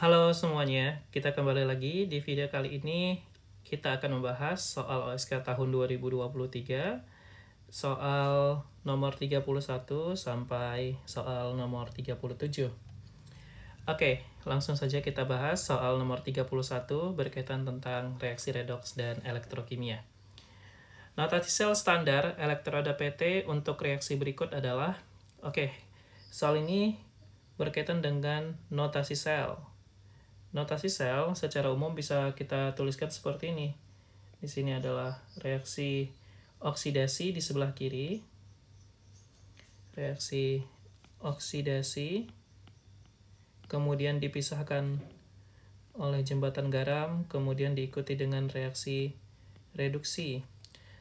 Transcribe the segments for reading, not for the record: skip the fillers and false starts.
Halo semuanya, kita kembali lagi di video kali ini. Kita akan membahas soal OSK tahun 2023, soal nomor 31 sampai soal nomor 37. Oke, langsung saja kita bahas soal nomor 31 berkaitan tentang reaksi redoks dan elektrokimia. Notasi sel standar elektroda PT untuk reaksi berikut adalah, soal ini berkaitan dengan notasi sel. Notasi sel secara umum bisa kita tuliskan seperti ini. Di sini adalah reaksi oksidasi di sebelah kiri. Reaksi oksidasi. Kemudian dipisahkan oleh jembatan garam, kemudian diikuti dengan reaksi reduksi.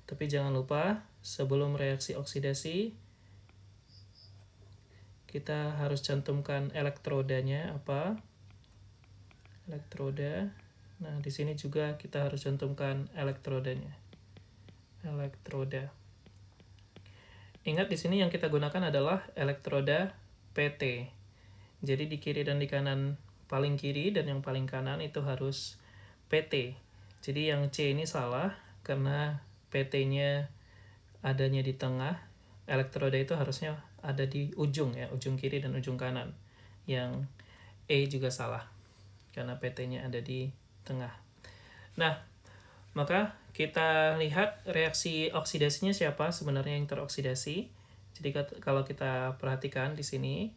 Tapi jangan lupa, sebelum reaksi oksidasi, kita harus cantumkan elektrodanya apa? Elektroda. Nah, di sini juga kita harus cantumkan elektrodanya. Elektroda. Ingat di sini yang kita gunakan adalah elektroda PT. Jadi di kiri dan di kanan, paling kiri dan yang paling kanan itu harus PT. Jadi yang C ini salah karena PT-nya adanya di tengah. Elektroda itu harusnya ada di ujung ya, ujung kiri dan ujung kanan. Yang E juga salah karena PT-nya ada di tengah. Nah, maka kita lihat reaksi oksidasinya siapa sebenarnya yang teroksidasi. Jadi kalau kita perhatikan di sini,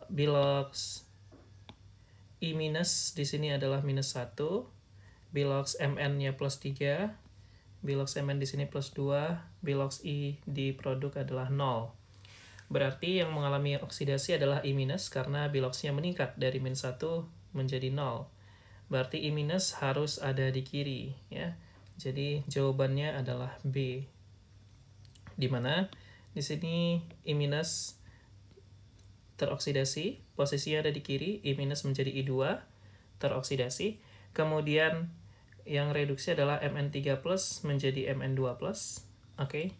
bilox I- di sini adalah -1, bilox Mn-nya +3, bilox Mn di sini +2, bilox I di produk adalah 0. Berarti yang mengalami oksidasi adalah I- karena biloxnya meningkat dari -1 menjadi 0. Berarti I- harus ada di kiri ya. Jadi jawabannya adalah B. Di mana di sini I- teroksidasi, posisinya ada di kiri, I- menjadi I2 teroksidasi. Kemudian yang reduksi adalah Mn3+ menjadi Mn2+. Oke.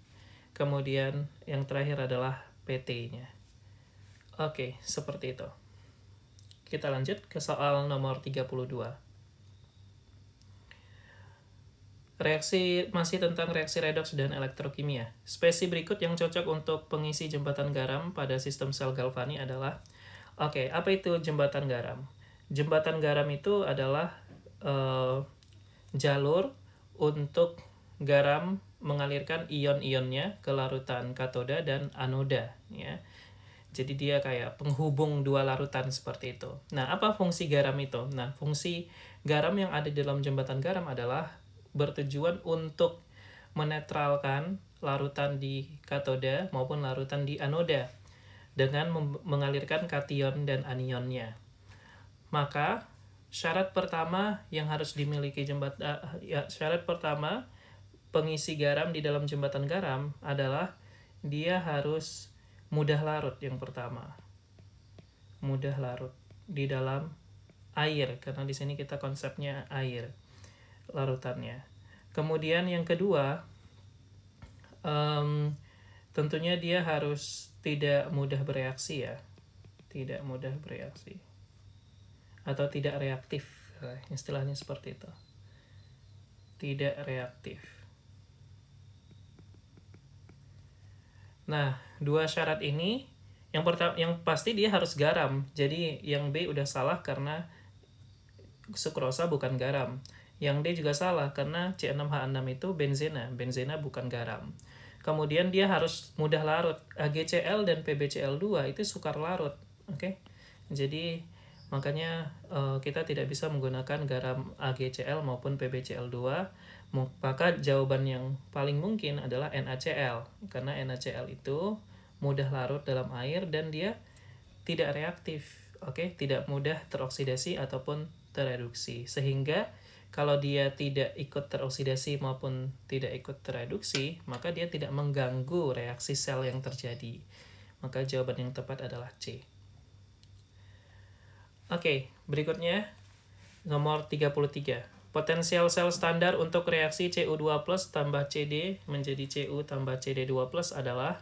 Kemudian yang terakhir adalah PT-nya. Oke, seperti itu. Kita lanjut ke soal nomor 32. Masih tentang reaksi redoks dan elektrokimia. Spesi berikut yang cocok untuk pengisi jembatan garam pada sistem sel galvani adalah, apa itu jembatan garam? Jembatan garam itu adalah jalur untuk garam mengalirkan ion-ionnya ke larutan katoda dan anoda ya. Jadi dia kayak penghubung dua larutan seperti itu. Nah, apa fungsi garam itu? Nah, fungsi garam yang ada di dalam jembatan garam adalah bertujuan untuk menetralkan larutan di katoda maupun larutan di anoda dengan mengalirkan kation dan anionnya. Maka syarat pertama yang harus dimiliki syarat pertama pengisi garam di dalam jembatan garam adalah dia harus mudah larut yang pertama. Mudah larut di dalam air karena di sini kita konsepnya air larutannya. Kemudian yang kedua, tentunya dia harus tidak mudah bereaksi ya. Tidak mudah bereaksi. Atau tidak reaktif. Istilahnya seperti itu. Tidak reaktif. Nah, dua syarat ini, yang pertama, yang pasti dia harus garam. Jadi yang B udah salah karena sukrosa bukan garam. Yang D juga salah karena C6H6 itu benzena. Benzena bukan garam. Kemudian dia harus mudah larut. AgCl dan PbCl2 itu sukar larut. Oke. Jadi makanya kita tidak bisa menggunakan garam AgCl maupun PbCl2. Maka jawaban yang paling mungkin adalah NaCl. Karena NaCl itu mudah larut dalam air dan dia tidak reaktif. Tidak mudah teroksidasi ataupun tereduksi. Sehingga kalau dia tidak ikut teroksidasi maupun tidak ikut tereduksi, maka dia tidak mengganggu reaksi sel yang terjadi. Maka jawaban yang tepat adalah C. Berikutnya nomor 33. Potensial sel standar untuk reaksi Cu2+ tambah Cd menjadi Cu tambah Cd2+ adalah,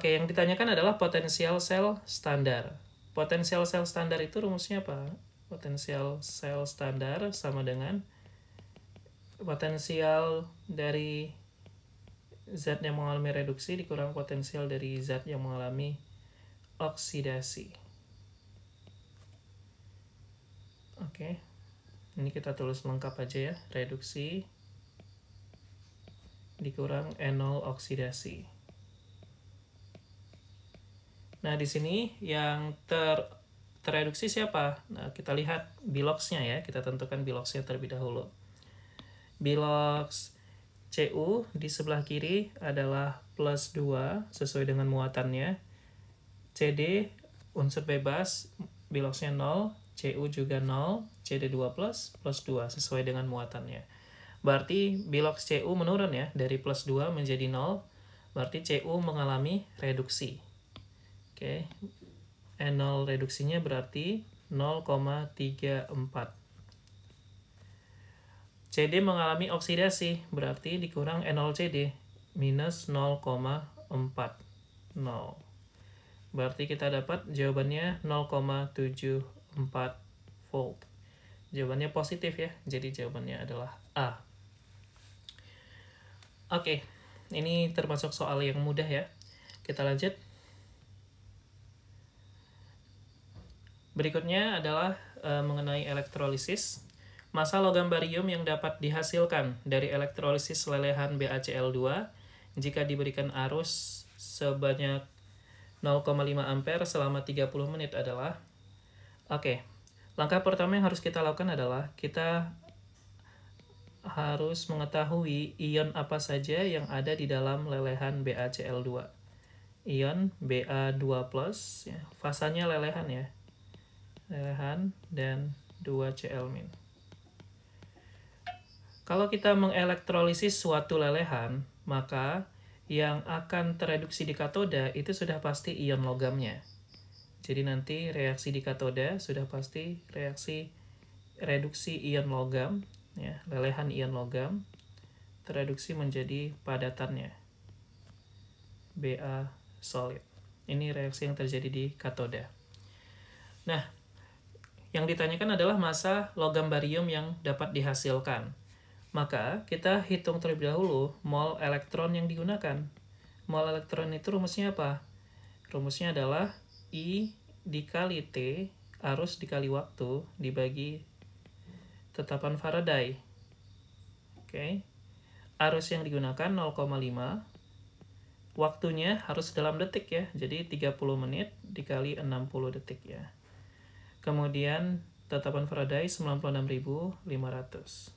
yang ditanyakan adalah potensial sel standar. Potensial sel standar itu rumusnya apa? Potensial sel standar sama dengan potensial dari zat yang mengalami reduksi dikurang potensial dari zat yang mengalami oksidasi. Oke, ini kita tulis lengkap aja ya, reduksi dikurang enol oksidasi. Nah, di sini yang tereduksi siapa? Nah, kita lihat biloxnya ya, kita tentukan biloxnya terlebih dahulu. Bilox Cu di sebelah kiri adalah plus 2 sesuai dengan muatannya. CD unsur bebas, biloxnya 0, Cu juga 0, CD2 plus 2 sesuai dengan muatannya. Berarti bilox Cu menurun ya, dari plus 2 menjadi 0, berarti Cu mengalami reduksi. Oke, enol reduksinya berarti 0,34. CD mengalami oksidasi, berarti dikurang enol CD, minus 0,40. Berarti kita dapat jawabannya 0,74 volt. Jawabannya positif ya, jadi jawabannya adalah A. Oke, ini termasuk soal yang mudah ya. Kita lanjut. Berikutnya adalah mengenai elektrolisis. Massa logam barium yang dapat dihasilkan dari elektrolisis lelehan BaCl2 jika diberikan arus sebanyak 0,5 ampere selama 30 menit adalah, langkah pertama yang harus kita lakukan adalah kita harus mengetahui ion apa saja yang ada di dalam lelehan BaCl2. Ion Ba2+, ya, fasanya lelehan ya, lelehan dan 2Cl-. Kalau kita mengelektrolisis suatu lelehan, maka yang akan tereduksi di katoda itu sudah pasti ion logamnya. Jadi nanti reaksi di katoda sudah pasti reaksi reduksi ion logam, ya, lelehan ion logam tereduksi menjadi padatannya, Ba solid. Ini reaksi yang terjadi di katoda. Nah, yang ditanyakan adalah massa logam barium yang dapat dihasilkan. Maka kita hitung terlebih dahulu mol elektron yang digunakan. Mol elektron itu rumusnya apa? Rumusnya adalah I dikali T, arus dikali waktu, dibagi tetapan Faraday. Oke. Arus yang digunakan 0,5. Waktunya harus dalam detik ya, jadi 30 menit dikali 60 detik ya. Kemudian tetapan Faraday 96.500.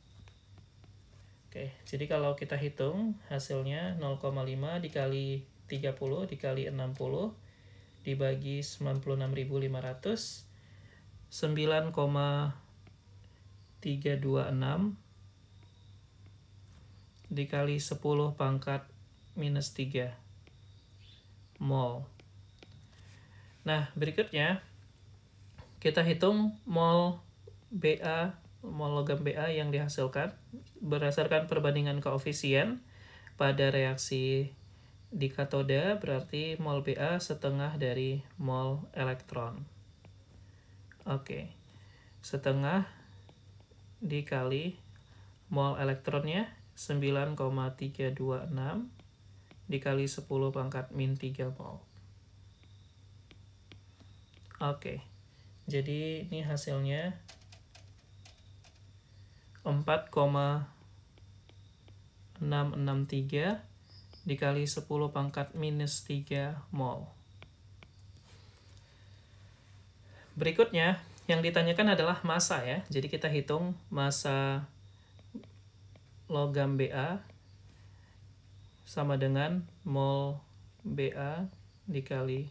Oke, jadi kalau kita hitung hasilnya 0,5 dikali 30 dikali 60 dibagi 96.500, 9,326 dikali 10 pangkat minus 3 mol. Nah, berikutnya kita hitung mol Ba, mol logam Ba yang dihasilkan berdasarkan perbandingan koefisien pada reaksi di katoda, berarti mol Ba setengah dari mol elektron. Oke, setengah dikali mol elektronnya 9,326 dikali 10 pangkat min 3 mol. Oke, jadi ini hasilnya 4,663 dikali 10 pangkat minus 3 mol. Berikutnya, yang ditanyakan adalah massa ya. Jadi kita hitung massa logam Ba sama dengan mol Ba dikali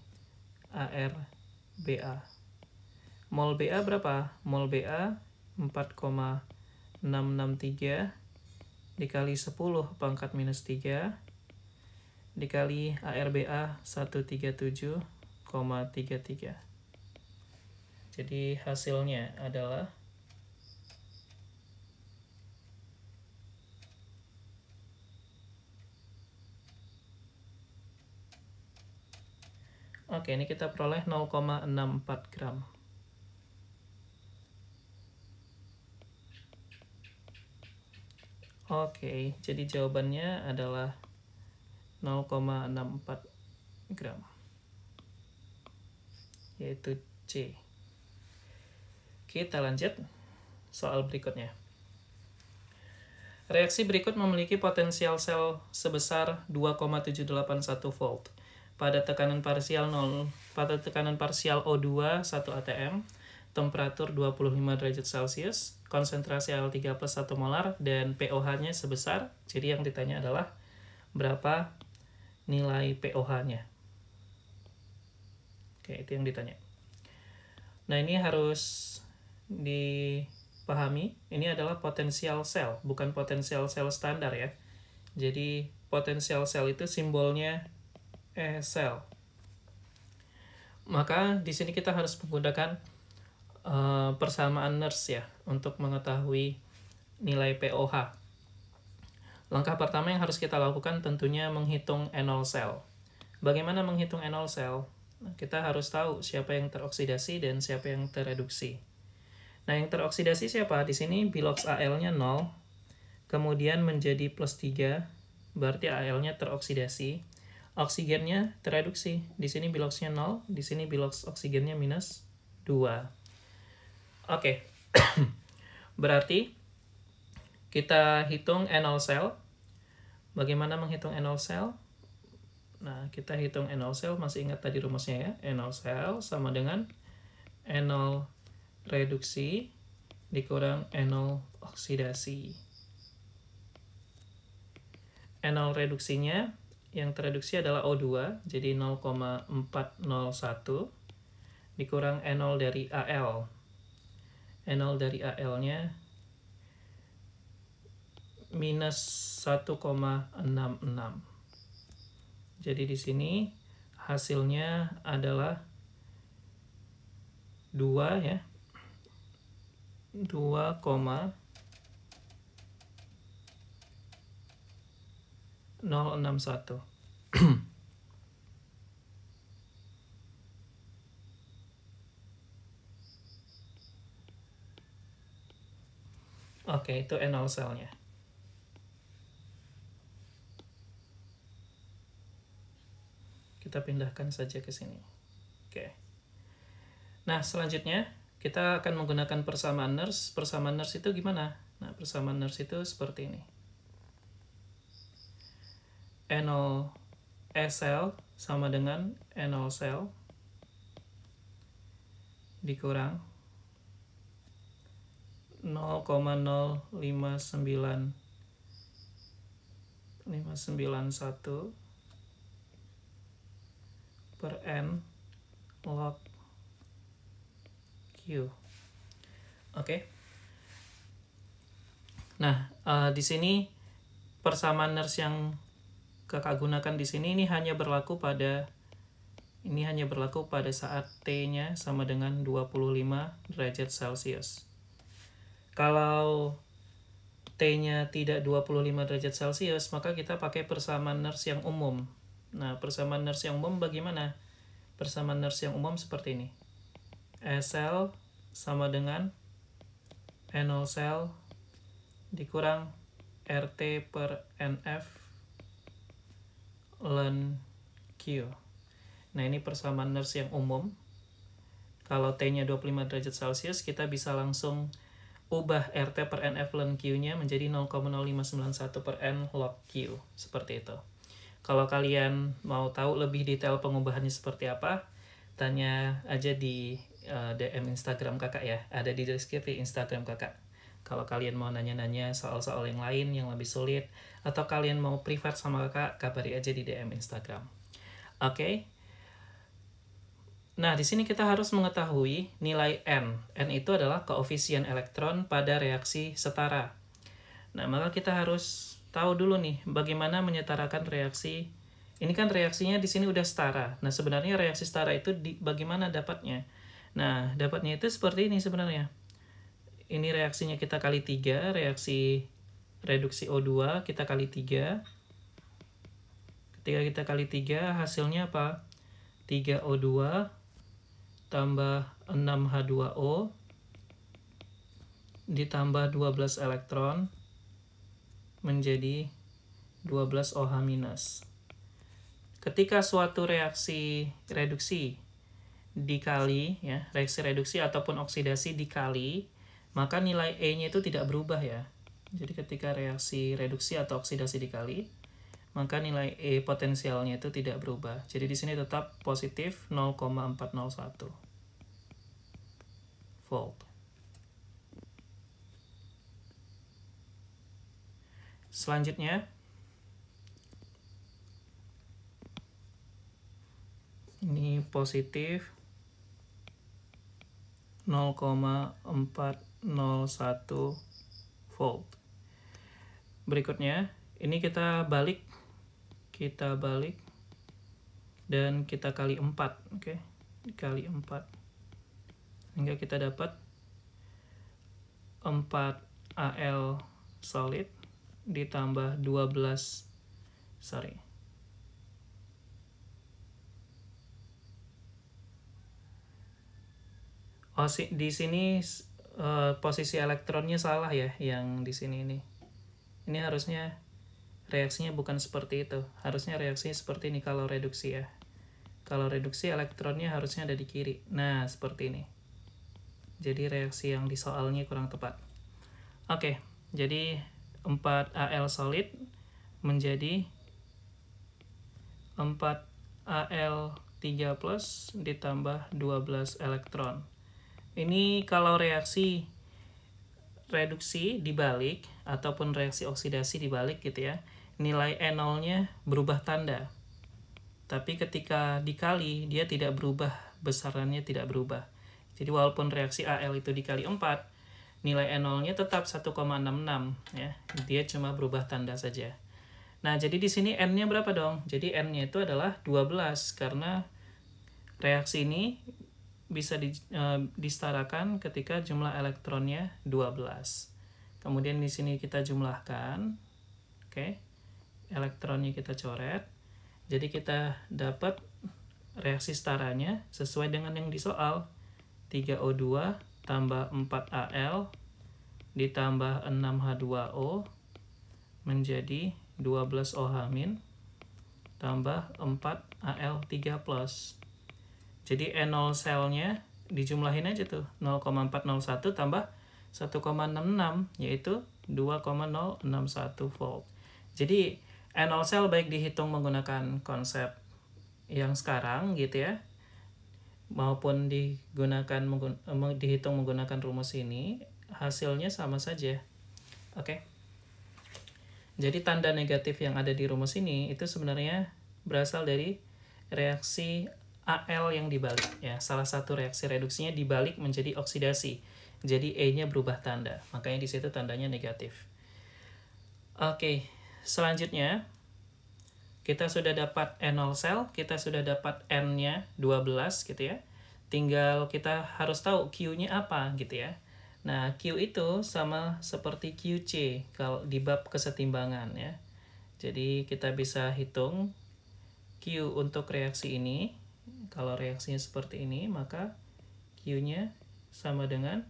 AR Ba. Mol Ba berapa? Mol Ba 4,663 dikali 10 pangkat minus 3 dikali ARBA 137,33. Jadi hasilnya adalah ini kita peroleh 0,64 gram. Oke, jadi jawabannya adalah 0,64 gram, yaitu C. Kita lanjut soal berikutnya. Reaksi berikut memiliki potensial sel sebesar 2,781 volt pada tekanan parsial O2 1 atm, temperatur 25 derajat Celcius, konsentrasi Al3+ 1 molar, dan pOH-nya sebesar, jadi yang ditanya adalah berapa nilai pOH-nya. Oke, itu yang ditanya. Nah, ini harus dipahami, ini adalah potensial sel, bukan potensial sel standar ya. Jadi, potensial sel itu simbolnya sel. Maka di sini kita harus menggunakan persamaan Nernst ya untuk mengetahui nilai pOH. Langkah pertama yang harus kita lakukan tentunya menghitung enol sel. Bagaimana menghitung enol sel? Nah, kita harus tahu siapa yang teroksidasi dan siapa yang tereduksi. Nah, yang teroksidasi siapa? Di sini bilox Al-nya 0, kemudian menjadi +3, berarti Al-nya teroksidasi. Oksigennya tereduksi. Di sini biloxnya 0, di sini bilox oksigennya -2. Oke. Berarti kita hitung enol sel. Bagaimana menghitung enol sel? Nah, kita hitung enol sel, masih ingat tadi rumusnya ya. Enol sel sama dengan enol reduksi dikurang enol oksidasi. Enol reduksinya, yang tereduksi adalah O2, jadi 0,401 dikurang enol dari Al. Enol dari Al-nya -1,66. Jadi di sini hasilnya adalah 2 ya. 2,061. Oke, itu enol selnya. Kita pindahkan saja ke sini. Oke. Nah, selanjutnya kita akan menggunakan persamaan Nernst. Persamaan Nernst itu gimana? Nah, persamaan Nernst itu seperti ini. Enol sel sama dengan enol sel dikurang 0,05951 per N log Q. Oke. Nah, di sini persamaan Nernst yang kakak gunakan di sini ini hanya berlaku pada saat T-nya sama dengan 25 derajat Celcius. Kalau T-nya tidak 25 derajat Celcius, maka kita pakai persamaan Nernst yang umum. Nah, persamaan Nernst yang umum bagaimana? Persamaan Nernst yang umum seperti ini. Sel sama dengan enol sel dikurang RT per NF ln Q. Nah, ini persamaan Nernst yang umum. Kalau T-nya 25 derajat Celcius, kita bisa langsung ubah RT per NF ln Q-nya menjadi 0,0591 per N log Q. Seperti itu. Kalau kalian mau tahu lebih detail pengubahannya seperti apa, tanya aja di DM Instagram kakak ya. Ada di deskripsi Instagram kakak. Kalau kalian mau nanya-nanya soal-soal yang lain yang lebih sulit, atau kalian mau privat sama kakak, kabari aja di DM Instagram. Oke. Nah, di sini kita harus mengetahui nilai N. N itu adalah koefisien elektron pada reaksi setara. Nah, maka kita harus tahu dulu nih bagaimana menyetarakan reaksi. Ini kan reaksinya di sini udah setara. Nah, sebenarnya reaksi setara itu bagaimana dapatnya? Nah, dapatnya itu seperti ini sebenarnya. Ini reaksinya kita kali 3, reaksi reduksi O2 kita kali 3. Ketika kita kali 3, hasilnya apa? 3O2 tambah 6H2O ditambah 12 elektron menjadi 12 OH-. Ketika suatu reaksi reduksi dikali, ya, reaksi reduksi ataupun oksidasi dikali, maka nilai E-nya itu tidak berubah ya. Jadi ketika reaksi reduksi atau oksidasi dikali, maka nilai E potensialnya itu tidak berubah. Jadi di sini tetap positif 0,401 volt. Selanjutnya, ini positif 0,401 volt. Berikutnya, ini kita balik dan kita kali 4, oke? Dikali 4. Sehingga kita dapat 4 Al solid ditambah 12 di sini posisi elektronnya salah ya, yang di sini ini. Ini harusnya reaksinya bukan seperti itu. Harusnya reaksinya seperti ini kalau reduksi ya. Kalau reduksi elektronnya harusnya ada di kiri. Nah, seperti ini. Jadi reaksi yang di soalnya kurang tepat. Oke, jadi 4 Al solid menjadi 4 Al3+ ditambah 12 elektron. Ini kalau reaksi reduksi dibalik ataupun reaksi oksidasi dibalik gitu ya, nilai E0-nya berubah tanda. Tapi ketika dikali, dia tidak berubah, besarannya tidak berubah. Jadi walaupun reaksi Al itu dikali 4, nilai E0-nya tetap 1,66 ya. Dia cuma berubah tanda saja. Nah, jadi di sini N-nya berapa dong? Jadi N-nya itu adalah 12 karena reaksi ini bisa disetarakan ketika jumlah elektronnya 12. Kemudian di sini kita jumlahkan. Oke. Elektronnya kita coret. Jadi kita dapat reaksi setaranya sesuai dengan yang di soal. 3O2 tambah 4Al ditambah 6H2O menjadi 12 OH- tambah 4Al3+. Jadi E0 selnya dijumlahin aja tuh. 0,401 tambah 1,66 yaitu 2,061 volt. Jadi E0 sel baik dihitung menggunakan konsep yang sekarang gitu ya, maupun dihitung menggunakan rumus ini, hasilnya sama saja. Oke. Jadi tanda negatif yang ada di rumus ini itu sebenarnya berasal dari reaksi Al yang dibalik ya. Salah satu reaksi reduksinya dibalik menjadi oksidasi. Jadi E-nya berubah tanda. Makanya di situ tandanya negatif. Oke, selanjutnya kita sudah dapat E0 sel, kita sudah dapat N-nya 12 gitu ya. Tinggal kita harus tahu Q-nya apa gitu ya. Nah, Q itu sama seperti QC kalau di bab kesetimbangan ya. Jadi kita bisa hitung Q untuk reaksi ini. Kalau reaksinya seperti ini, maka Q-nya sama dengan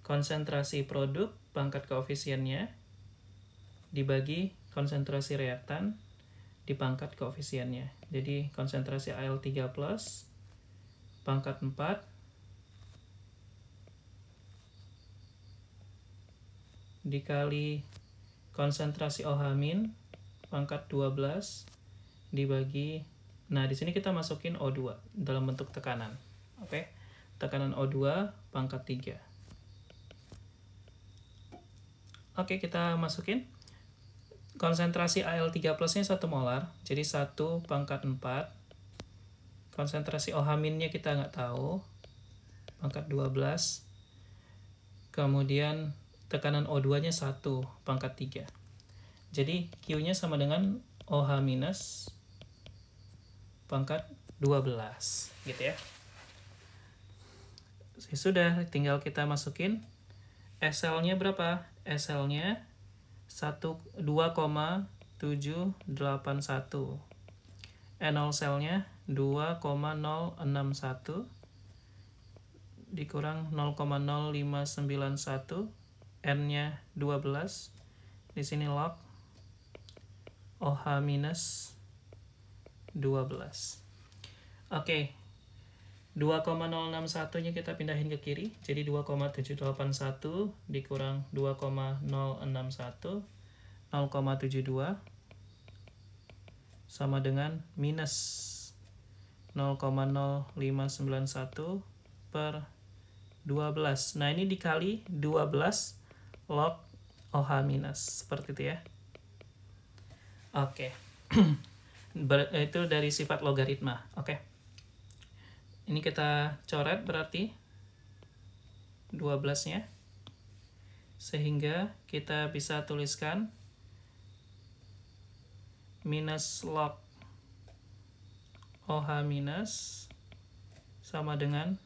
konsentrasi produk pangkat koefisiennya dibagi konsentrasi reaktan dipangkat koefisiennya. Jadi konsentrasi Al3+ pangkat 4 dikali konsentrasi OH- pangkat 12 dibagi, nah di sini kita masukin O2 dalam bentuk tekanan. Oke. Tekanan O2 pangkat 3. Oke, kita masukin konsentrasi Al3+ nya 1 molar, jadi 1 pangkat 4. Konsentrasi OH- kita nggak tahu, pangkat 12. Kemudian tekanan O2 nya 1 pangkat 3. Jadi Q nya sama dengan OH- pangkat 12 gitu ya. Sudah, tinggal kita masukin SL-nya berapa? SL-nya 2,781. N0 selnya 2,061 dikurang 0,0591, N-nya 12. Di sini log OH minus 12. Oke, 2,061-nya kita pindahin ke kiri, jadi 2,781 dikurang 2,061, 0,72 sama dengan minus 0,0591 per 12. Nah, ini dikali 12 log OH minus, seperti itu ya. Oke. Itu dari sifat logaritma. Oke. Ini kita coret berarti 12-nya. Sehingga kita bisa tuliskan minus log OH minus sama dengan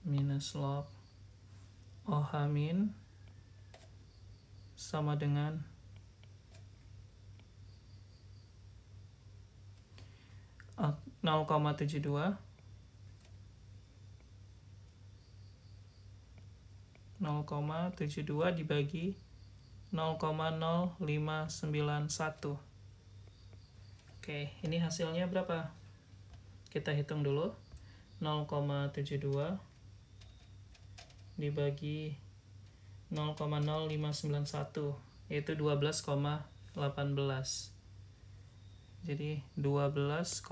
minus log OH min sama dengan 0,72 dibagi 0,0591. Oke, ini hasilnya berapa? Kita hitung dulu. 0,72 dibagi 0,0591, yaitu 12,18. Jadi 12,18.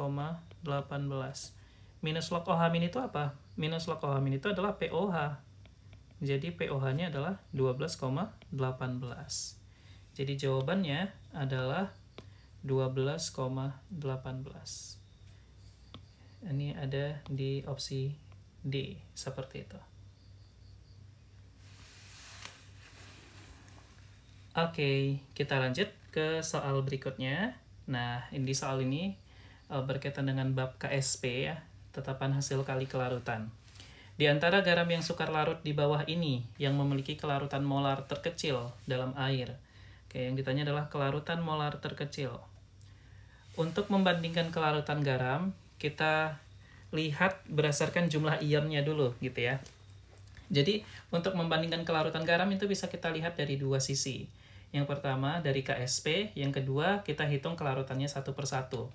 Minus log OH min itu apa? Minus log OH min itu adalah POH. Jadi POH-nya adalah 12,18. Jadi jawabannya adalah 12,18. Ini ada di opsi D, seperti itu. Oke, kita lanjut ke soal berikutnya. Nah, di soal ini berkaitan dengan bab KSP ya, tetapan hasil kali kelarutan. Di antara garam yang sukar larut di bawah ini yang memiliki kelarutan molar terkecil dalam air. Oke, yang ditanya adalah kelarutan molar terkecil. Untuk membandingkan kelarutan garam, kita lihat berdasarkan jumlah ionnya dulu gitu ya. Jadi, untuk membandingkan kelarutan garam itu bisa kita lihat dari dua sisi. Yang pertama dari KSP, yang kedua kita hitung kelarutannya satu persatu.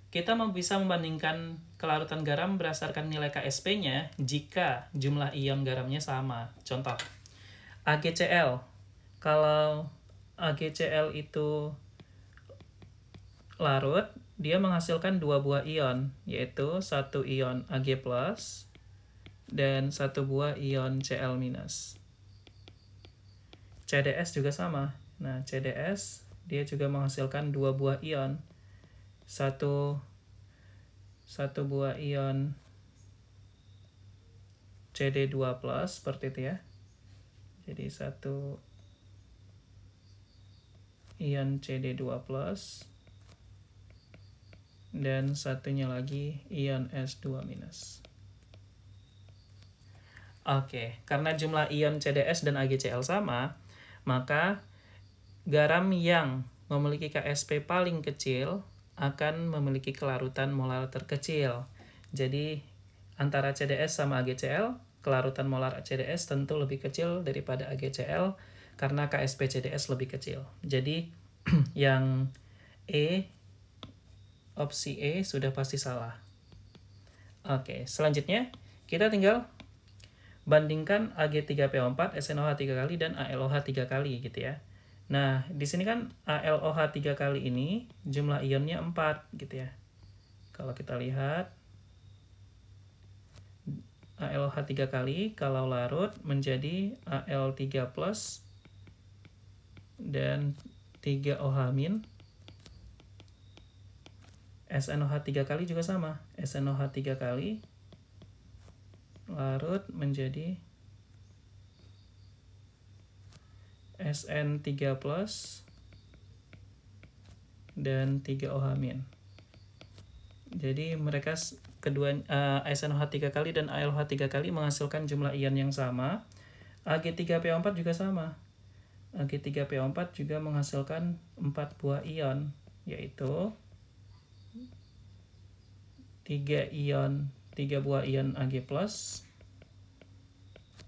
Kita bisa membandingkan kelarutan garam berdasarkan nilai KSP-nya jika jumlah ion garamnya sama. Contoh, AgCl. Kalau AgCl itu larut, dia menghasilkan dua buah ion, yaitu satu ion Ag+, dan satu buah ion Cl-. CDS juga sama. Nah, CDS dia juga menghasilkan dua buah ion. Satu buah ion CD2+, seperti itu ya. Jadi satu ion CD2+, dan satunya lagi ion S2-. Oke, karena jumlah ion CDS dan AgCl sama, maka garam yang memiliki KSP paling kecil akan memiliki kelarutan molar terkecil. Jadi, antara CDS sama AgCl, kelarutan molar CDS tentu lebih kecil daripada AgCl karena KSP CDS lebih kecil. Jadi, yang opsi E sudah pasti salah. Oke, selanjutnya kita tinggal bandingkan Ag3PO4, SNOH 3 kali, dan ALOH 3 kali gitu ya. Nah, di sini kan ALOH 3 kali ini jumlah ionnya 4 gitu ya. Kalau kita lihat ALOH 3 kali kalau larut menjadi Al3+ dan 3OH-. SNOH 3 kali juga sama. SNOH 3 kali larut menjadi SN3+ dan 3OH-. Jadi mereka kedua SNOH 3 kali dan ALOH 3 kali menghasilkan jumlah ion yang sama. Ag3PO4 juga sama. Ag3PO4 juga menghasilkan 4 buah ion, yaitu 3 buah ion Ag+,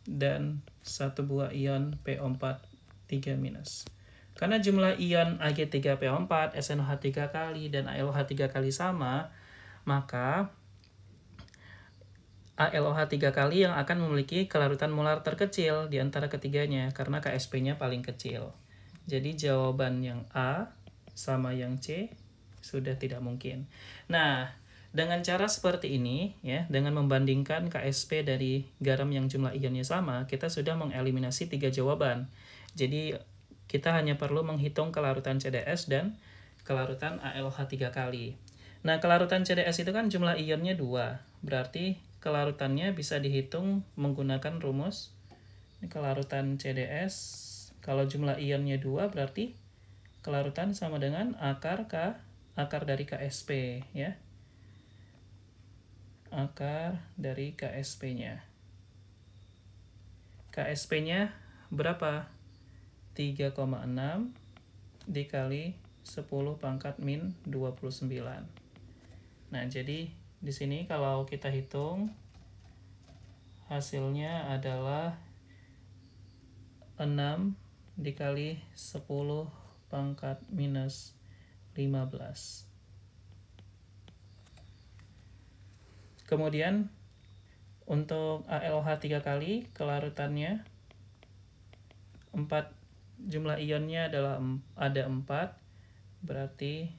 dan 1 buah ion PO4 3-. Karena jumlah ion Ag3PO4, SNOH 3 kali, dan ALOH 3 kali sama, maka ALOH 3 kali yang akan memiliki kelarutan molar terkecil di antara ketiganya, karena KSP-nya paling kecil. Jadi jawaban yang A sama yang C sudah tidak mungkin. Nah, dengan cara seperti ini, ya, dengan membandingkan KSP dari garam yang jumlah ionnya sama, kita sudah mengeliminasi 3 jawaban. Jadi kita hanya perlu menghitung kelarutan CDS dan kelarutan ALOH 3 kali. Nah, kelarutan CDS itu kan jumlah ionnya 2. Berarti kelarutannya bisa dihitung menggunakan rumus. Ini kelarutan CDS. Kalau jumlah ionnya 2 berarti kelarutan sama dengan akar dari KSP, ya. Akar dari KSP-nya. KSP-nya berapa? 3,6 dikali 10 pangkat min 29. Nah, jadi di sini kalau kita hitung hasilnya adalah 6 dikali 10 pangkat minus 15. Kemudian untuk ALOH 3 kali kelarutannya 4, jumlah ionnya adalah ada 4, berarti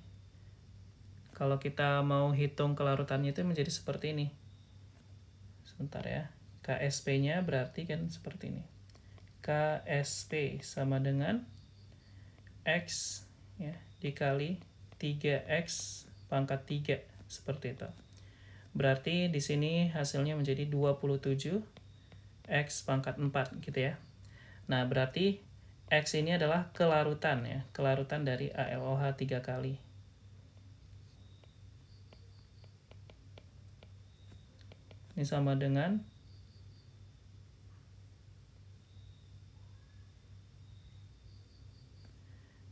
kalau kita mau hitung kelarutannya itu menjadi seperti ini. Sebentar ya, KSP-nya berarti kan seperti ini. KSP sama dengan X, ya, dikali 3X pangkat 3, seperti itu. Berarti di sini hasilnya menjadi 27 X pangkat 4 gitu ya. Nah, berarti X ini adalah kelarutan, ya, kelarutan dari ALOH 3 kali. Ini sama dengan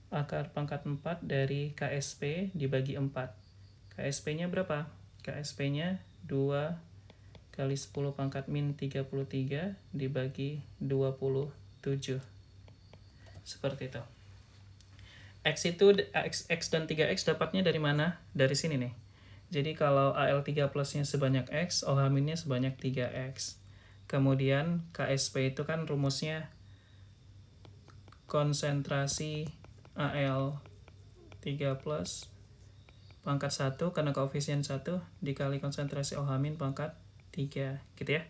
akar pangkat 4 dari KSP dibagi 4. KSP-nya berapa? KSP-nya 2 kali 10 pangkat min 33 dibagi 27. Seperti itu. X dan 3X dapatnya dari mana? Dari sini nih. Jadi kalau Al3 plusnya sebanyak X, OH-nya sebanyak 3X. Kemudian KSP itu kan rumusnya konsentrasi Al3 plus pangkat 1 karena koefisien 1 dikali konsentrasi OH- pangkat 3, gitu ya.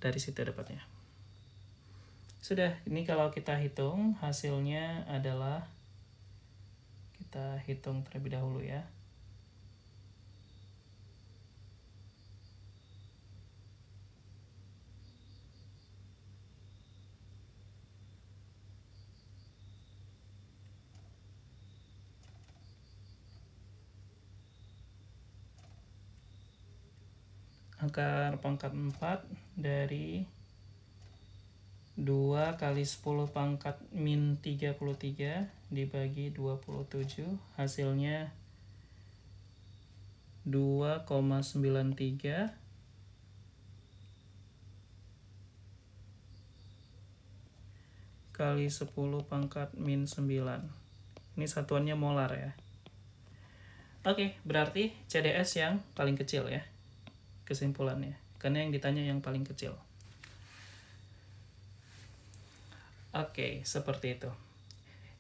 Dari situ dapatnya. Sudah, ini kalau kita hitung hasilnya adalah, kita hitung terlebih dahulu ya. Akar pangkat 4 dari 2 kali 10 pangkat min 33 dibagi 27, hasilnya 2,93 kali 10 pangkat min 9. Ini satuannya molar ya. Oke, berarti CDS yang paling kecil ya. Kesimpulannya, karena yang ditanya yang paling kecil. Oke, seperti itu.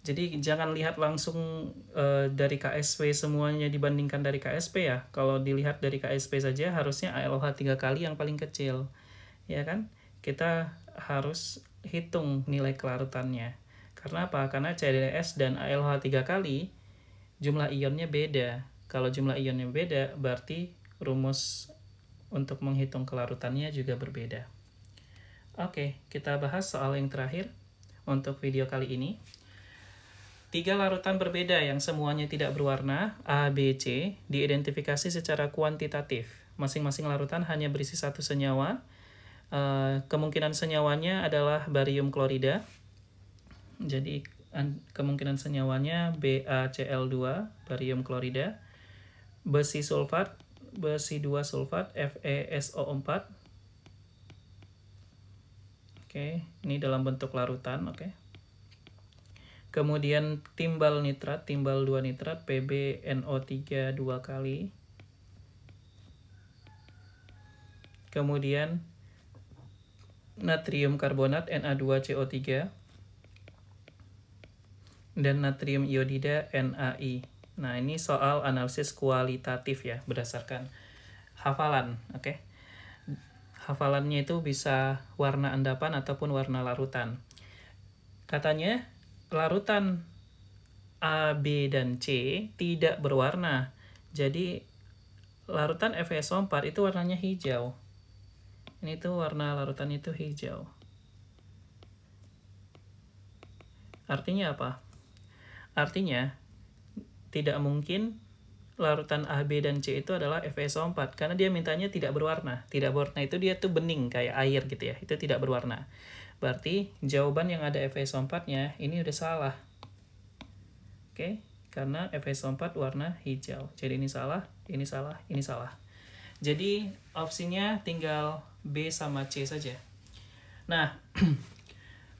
Jadi jangan lihat langsung dari KSP semuanya dibandingkan dari KSP ya. Kalau dilihat dari KSP saja harusnya ALOH 3 kali yang paling kecil. Ya kan? Kita harus hitung nilai kelarutannya. Karena apa? Karena CDS dan ALOH 3 kali jumlah ionnya beda. Kalau jumlah ionnya beda berarti rumus untuk menghitung kelarutannya juga berbeda. Oke, kita bahas soal yang terakhir untuk video kali ini. 3 larutan berbeda yang semuanya tidak berwarna, A, B, C, diidentifikasi secara kuantitatif. Masing-masing larutan hanya berisi 1 senyawa. Kemungkinan senyawanya adalah barium klorida. Jadi kemungkinan senyawanya BaCl2, barium klorida. Besi sulfat, besi 2 sulfat FeSO4. Oke, ini dalam bentuk larutan, oke. Kemudian timbal nitrat, timbal 2 nitrat PbNO3 2 kali. Kemudian natrium karbonat Na2CO3 dan natrium iodida NaI. Nah, ini soal analisis kualitatif ya, berdasarkan hafalan, oke. Hafalannya itu bisa warna endapan ataupun warna larutan. Katanya larutan A, B, dan C tidak berwarna. Jadi larutan FeSO4 itu warnanya hijau. Ini tuh warna larutan itu hijau. Artinya apa? Artinya tidak mungkin larutan A, B, dan C itu adalah FeSO4 karena dia mintanya tidak berwarna. Tidak berwarna itu dia tuh bening kayak air gitu ya. Itu tidak berwarna. Berarti jawaban yang ada FeSO4-nya ini udah salah. Oke, karena FeSO4 warna hijau. Jadi ini salah, ini salah, ini salah. Jadi opsinya tinggal B sama C saja. Nah,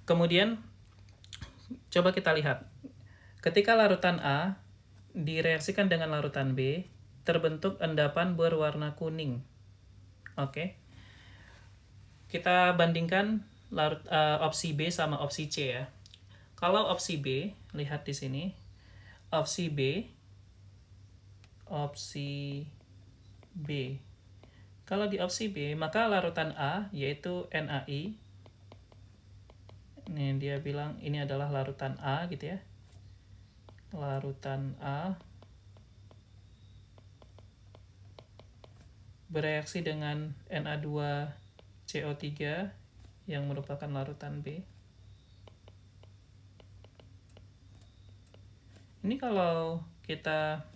kemudian coba kita lihat. Ketika larutan A direaksikan dengan larutan B, terbentuk endapan berwarna kuning. Oke. Kita bandingkan opsi B sama opsi C ya. Kalau opsi B, lihat di sini. Opsi B. Kalau di opsi B, maka larutan A yaitu NaI. Ini dia bilang ini adalah larutan A gitu ya. Larutan A bereaksi dengan Na2CO3 yang merupakan larutan B. Ini kalau kita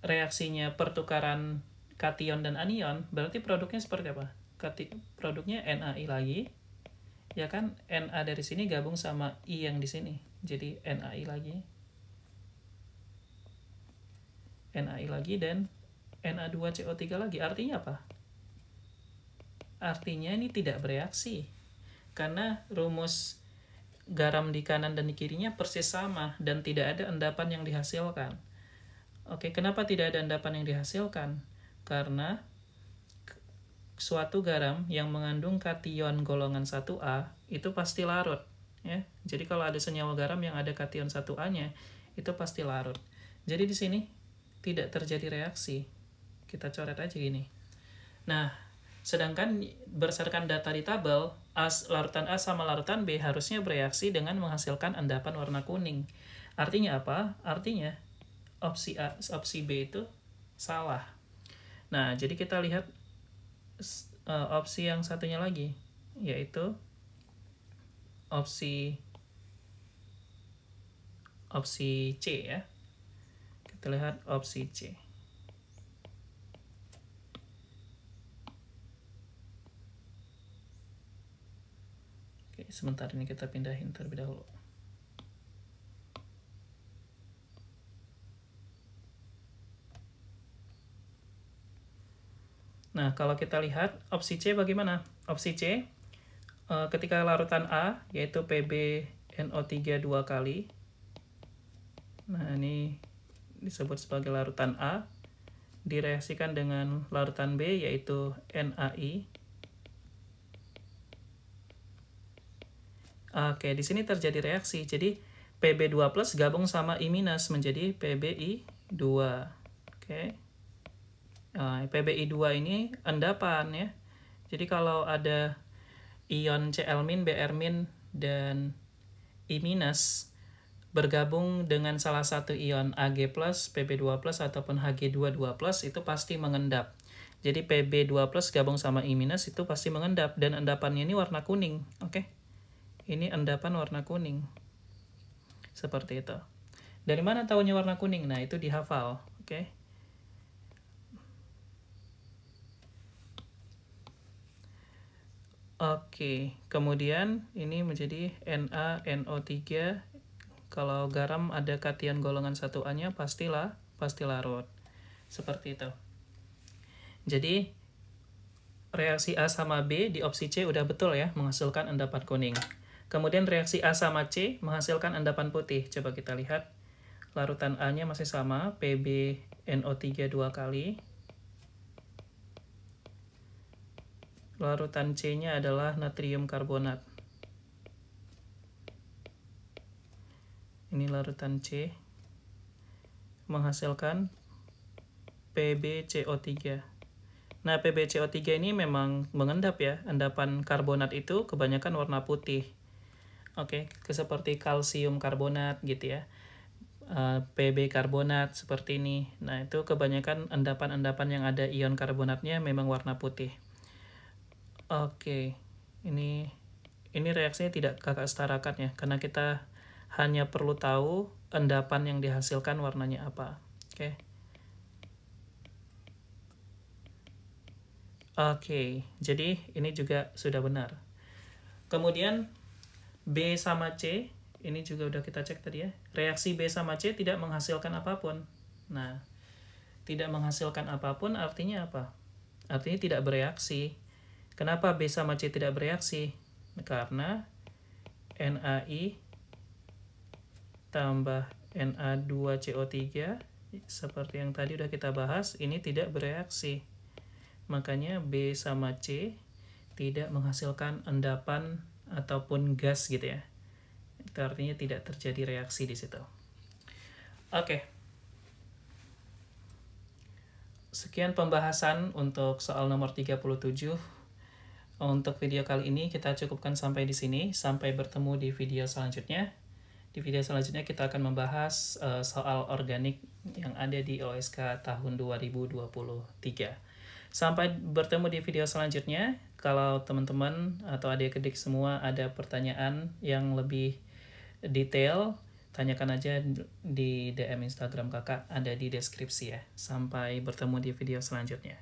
reaksinya pertukaran kation dan anion, berarti produknya seperti apa? Produknya NaI lagi, ya kan? Na dari sini gabung sama I yang di sini, jadi NaI lagi, dan Na2CO3 lagi. Artinya apa? Artinya ini tidak bereaksi, karena rumus garam di kanan dan di kirinya persis sama, dan tidak ada endapan yang dihasilkan. Oke, kenapa tidak ada endapan yang dihasilkan? Karena suatu garam yang mengandung kation golongan 1A itu pasti larut. Ya. Jadi kalau ada senyawa garam yang ada kation 1A-nya, itu pasti larut. Jadi di sini tidak terjadi reaksi. Kita coret aja gini. Nah, sedangkan berdasarkan data di tabel, larutan A sama larutan B harusnya bereaksi dengan menghasilkan endapan warna kuning. Artinya apa? Artinya opsi B itu salah. Nah, jadi kita lihat opsi yang satunya lagi, yaitu opsi C ya. Kita lihat opsi C. Oke, sebentar ini kita pindahin terlebih dahulu. Nah, kalau kita lihat opsi C bagaimana? Opsi C, ketika larutan A, yaitu PbNO3 2 kali. Nah, ini disebut sebagai larutan A. Direaksikan dengan larutan B, yaitu NaI. Oke, di sini terjadi reaksi. Jadi, Pb2 plus gabung sama I minus menjadi PbI2. Oke. PbI2 ini endapan ya. Jadi kalau ada ion Cl-, Br-, dan I- bergabung dengan salah satu ion Ag+, Pb2+, ataupun Hg2 2+, itu pasti mengendap. Jadi Pb2+ gabung sama I- itu pasti mengendap, dan endapannya ini warna kuning. Oke. Ini endapan warna kuning. Seperti itu. Dari mana tahunya warna kuning? Nah, itu dihafal. Oke. Oke, kemudian ini menjadi NaNO3. Kalau garam ada kation golongan 1A-nya pasti larut. Seperti itu. Jadi reaksi A sama B di opsi C udah betul ya, menghasilkan endapan kuning. Kemudian reaksi A sama C menghasilkan endapan putih. Coba kita lihat. Larutan A-nya masih sama, PbNO3 2 kali. Larutan C-nya adalah natrium karbonat. Ini larutan C menghasilkan PbCO3. Nah, PbCO3 ini memang mengendap ya. Endapan karbonat itu kebanyakan warna putih. Oke, seperti kalsium karbonat gitu ya. Pb karbonat seperti ini. Nah, itu kebanyakan endapan-endapan yang ada ion karbonatnya memang warna putih. Oke, ini reaksinya tidak kakak setarakan ya, karena kita hanya perlu tahu endapan yang dihasilkan warnanya apa. Oke, jadi ini juga sudah benar. Kemudian B sama C, ini juga udah kita cek tadi ya. Reaksi B sama C tidak menghasilkan apapun. Nah, tidak menghasilkan apapun artinya apa? Artinya tidak bereaksi. Kenapa B sama C tidak bereaksi? Karena NaI tambah Na2CO3 seperti yang tadi udah kita bahas, ini tidak bereaksi. Makanya B sama C tidak menghasilkan endapan ataupun gas gitu ya. Itu artinya tidak terjadi reaksi di situ. Oke. Sekian pembahasan untuk soal nomor 37. Untuk video kali ini kita cukupkan sampai di sini. Sampai bertemu di video selanjutnya. Di video selanjutnya kita akan membahas soal organik yang ada di OSK tahun 2023. Sampai bertemu di video selanjutnya. Kalau teman-teman atau adik-adik semua ada pertanyaan yang lebih detail, tanyakan aja di DM Instagram kakak, ada di deskripsi ya. Sampai bertemu di video selanjutnya.